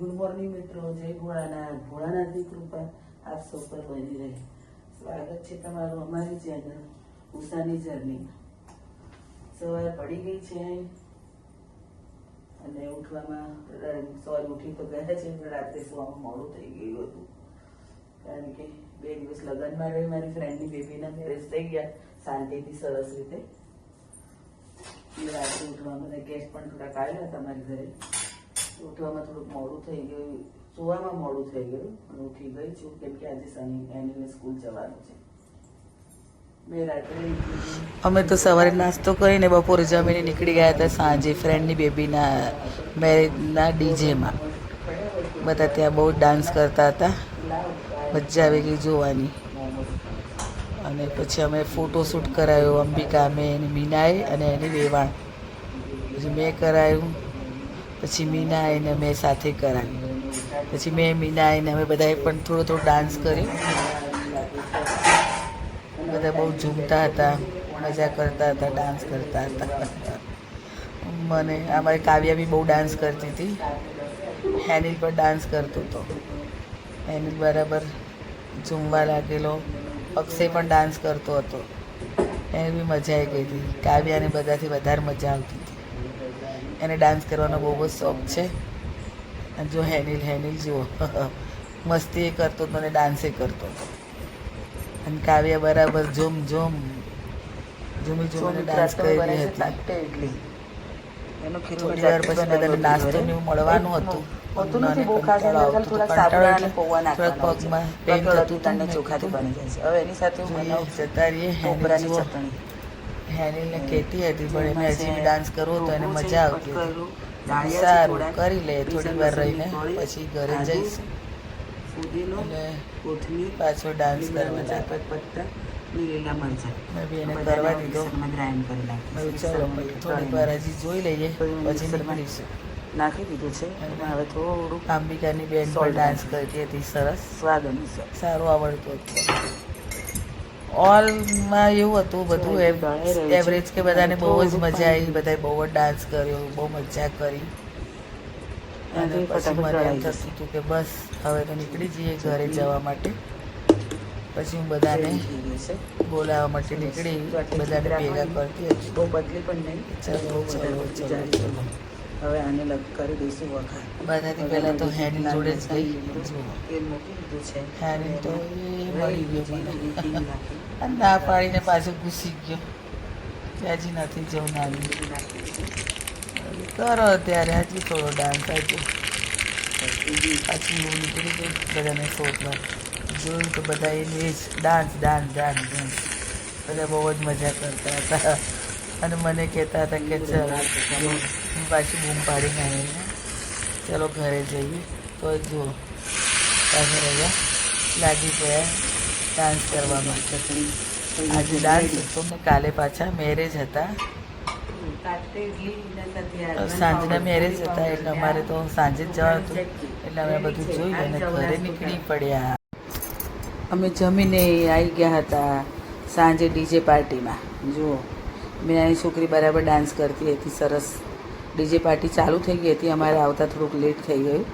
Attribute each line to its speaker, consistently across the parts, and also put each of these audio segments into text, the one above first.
Speaker 1: Good morning મિત્રો, જય ભોળાનાથ. ભોળાનાથની કૃપા આપ સૌ પર બની રહે. સ્વાગત છે તમારું અમારી ચેનલ ઉષાની જર્નીમાં. સવારે પડી ગઈ છે અને ઉઠવામાં સવારે ઉઠી તો ગયા છે, પણ રાત્રે સુવામાં મોડું થઈ ગયું હતું, કારણ કે 2 દિવસ લગ્નમાં રહી. મારી ફ્રેન્ડની બેબીના મેરેજ થઈ ગયા શાંતિથી, સરસ રીતે. રાત્રે ઉઠવામાં ગેસ્ટ પણ થોડા કાઢ્યા હતા મારી ઘરે. ઉઠવામાં થોડુંક મોડું થઈ ગયું, સુવામાં મોડું થઈ ગયું, પણ ઉઠી ગઈ છું, કેમ કે આજે શનિ એની સ્કૂલ જવાનું છે. મેં રાત્રે અમે તો સવારે નાસ્તો કરીને બપોરે જમીને નીકળી ગયા હતા. સાંજે ફ્રેન્ડની બેબીના મેરેજના ડીજેમાં બધા ત્યાં બહુ ડાન્સ કરતા હતા, મજા આવી ગઈ જોવાની. અને પછી અમે ફોટોશૂટ કરાયો, અંબિકા, મેં, મીનાએ અને એની વેવાણ. પછી મેં કરાયું, પછી મીના આવીને મેં સાથે કરાવ્યું, પછી મેં મીના આવીને અમે બધાએ પણ થોડો ડાન્સ કર્યો. બધા બહુ ઝૂમતા હતા, મજા કરતા હતા, ડાન્સ કરતા હતા. મને અમારી કાવ્યા બી બહુ ડાન્સ કરતી હતી, હેનિલ પણ ડાન્સ કરતો હતો. હેનિલ બરાબર ઝૂમવા લાગેલો. અક્ષય પણ ડાન્સ કરતો હતો, એને બી મજા આવી ગઈ હતી. કાવ્યાને બધાથી વધારે મજા આવતી હતી, એને ડાન્સ કરવાનો બહુ જ શોખ છે. અને જો હેનિલ જુઓ, મસ્તી એ કરતો હતો અને ડાન્સે કરતો હતો. અને કાવ્યા બરાબર ઝૂમી ડાન્સ કરી રહી હતી. થોડી વાર પછી બધાને નાસ્તો ને એવું મળવાનું હતું. પગમાં પેન થતું ચોખાથી બની જાય છે. હવે એની સાથે જતા રહીએ. હેનિલને કહેતી હતી, પણ એને હજી બી ડાન્સ કરવો તો એને મજા આવતી હતી. સારું, કરી લે, થોડી વાર રહીને પછી ઘરે જઈશું. એટલે પાછો ડાન્સ કરવાના. મેં બી એને કરવા દીધો. ચાલો થોડીક વાર હજી જોઈ લઈએ, પછી નીકળીશું. નાખી દીધું છે. હવે થોડું અંબિકાની બેન પણ ડાન્સ કરતી હતી, સરસ, સ્વાદ અનુસાર સારું આવડતું હતું. ઓલમાં એવું હતું, બધું એવરેજ, કે બધાને બહુ જ મજા આવી, બધાએ બહુ જ ડાન્સ કર્યો, બહુ મજા કરી. અને પછી મને એમ થતું હતું કે બસ હવે તો નીકળી જઈએ ઘરે જવા માટે. પછી હું બધાને બોલાવવા માટે નીકળી, બધાને ભેગા કરતી હતી. બહુ બદલી પણ નહીં. ચલો હવે આને કરી દઈશું વઘાર. બધાથી પહેલાં તો હેનિલ જોડે જ ગઈ. તેલ મૂકી દીધું છે. હેનિલ તો એ મળી ગયો મને, અને ના પાડીને પાછું ઘૂસી ગયો કે હજી નથી જવું. નાની કરો ત્યારે હજી થોડો ડાન્સ આવ્યો. પાછી હું નીકળી ગઈ બધાને શોધવા. જોયું તો બધા એને જ ડાન્સ. બધા બહુ જ મજા કરતા હતા અને મને કહેતા હતા કે ચલો. હું પાછી બૂમ પાડીને આવીને ચલો ઘરે જઈએ. તો જુઓ પાછળ બધા લાગી ગયા ડાન્સ કરવા માટે. આજે ડાન્સ હતો ને કાલે પાછા મેરેજ હતા, સાંજના મેરેજ હતા, એટલે અમારે તો સાંજે જ જવાનું હતું. એટલે અમે બધું જોઈ અને ઘરે નીકળી પડ્યા. અમે જમીને આવી ગયા હતા સાંજે ડીજે પાર્ટીમાં. જુઓ, મીનાની છોકરી બરાબર ડાન્સ કરતી હતી, સરસ. ડીજે પાર્ટી ચાલુ થઈ ગઈ હતી, અમારે આવતા થોડુંક લેટ થઈ ગયું.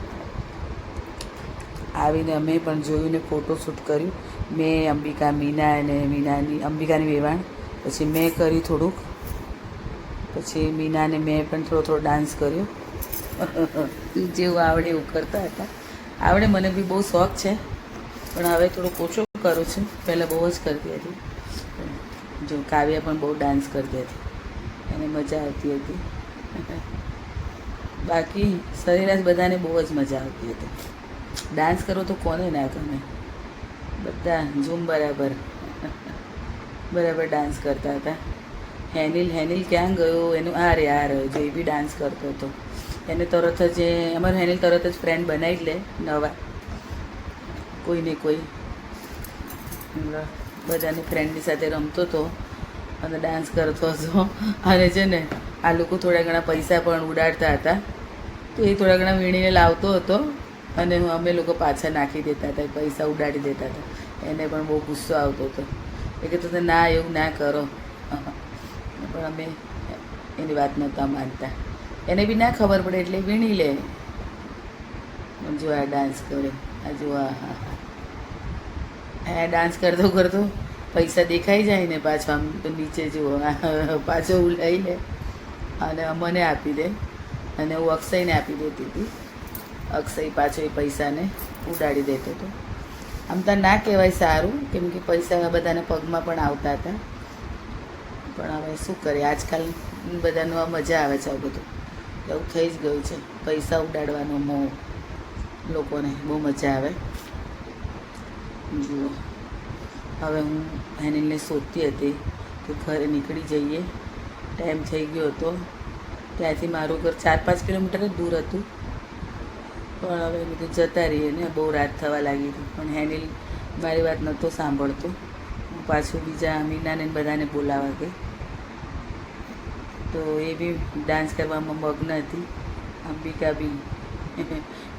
Speaker 1: આવીને અમે પણ જોયું ને ફોટોશૂટ કર્યું. મેં, અંબિકા, મીના અને અંબિકાની વેવાણ. પછી મેં કરી થોડુંક, પછી મીનાને મેં પણ થોડો ડાન્સ કર્યો. જેવું આવડે એવું કરતા હતા. આવડે, મને બી બહુ શોખ છે, પણ હવે થોડુંક ઓછો કરું છું. પહેલાં બહુ જ કરતી હતી. જો કાવ્યા પણ બહુ ડાન્સ કરતી હતી, એને મજા આવતી હતી. બાકી સરેરાશ બધાને બહુ જ મજા આવતી હતી. ડાન્સ કરો તો કોને ના ગમે. બધા ઝૂમ બરાબર ડાન્સ કરતા હતા. હેનિલ ક્યાં ગયો? એનું આ રહ્યો, જો એ બી ડાન્સ કરતો હતો. એને તરત જ અમારો હેનિલ તરત જ ફ્રેન્ડ બનાવી લે નવા, કોઈને કોઈ. બધાની ફ્રેન્ડની સાથે રમતો હતો અને ડાન્સ કરતો હતો. અને છે ને આ લોકો થોડા ઘણા પૈસા પણ ઉડાડતા હતા, તો એ થોડા ઘણા વીણીને લાવતો હતો અને અમે લોકો પાછા નાખી દેતા હતા, પૈસા ઉડાડી દેતા હતા. એને પણ બહુ ગુસ્સો આવતો હતો. એ કહેતો હતો ના, એવું ના કરો. પણ અમે એની વાત નહોતા માનતા. એને બી ના ખબર પડે એટલે વીણી લે. જો આ ડાન્સ કરે, આ જો આ ડાન્સ કરતો કરતો પૈસા દેખાઈ જાય ને પાછો આમ તો નીચે જુઓ પાછો લઈ લે અને મને આપી દે, અને હું અક્ષયને આપી દેતી હતી. અક્ષય પાછો એ પૈસાને ઉડાડી દેતો હતો. આમ તો ના કહેવાય સારું, કેમ કે પૈસા બધાને પગમાં પણ આવતા હતા, પણ હવે શું કરીએ, આજકાલ બધાનું આ મજા આવે છે. આ બધું એવું થઈ જ ગયું છે, પૈસા ઉડાડવાનો મોહ લોકોને બહુ મજા આવે. જુઓ હવે હું હેનિલને શોધતી હતી કે ઘરે નીકળી જઈએ, ટાઈમ થઈ ગયો હતો. ત્યાંથી મારું ઘર 4-5 કિલોમીટર જ દૂર હતું, પણ હવે બધું જતા રહીએ ને, બહુ રાત થવા લાગી હતી. પણ હેનિલ મારી વાત નહોતો સાંભળતો. હું પાછું બીજા મીનાને બધાને બોલાવા ગઈ, તો એ બી ડાન્સ કરવામાં મગ્ન હતી. અંબિકા બી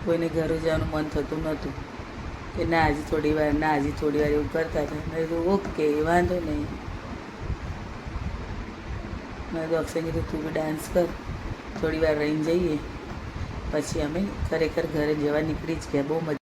Speaker 1: કોઈને ઘરે જવાનું મન થતું નહોતું કે ના હજી થોડી વાર, ના હજી થોડી વાર, એવું કરતા હતા. મેં કીધું ઓકે, વાંધો નહીં. મેં તો અક્ષય કીધું તું બી ડાન્સ કર, થોડી વાર રહીને જઈએ. પછી અમે ખરેખર ઘરે જવા નીકળી જ ગયા. બહુ મજા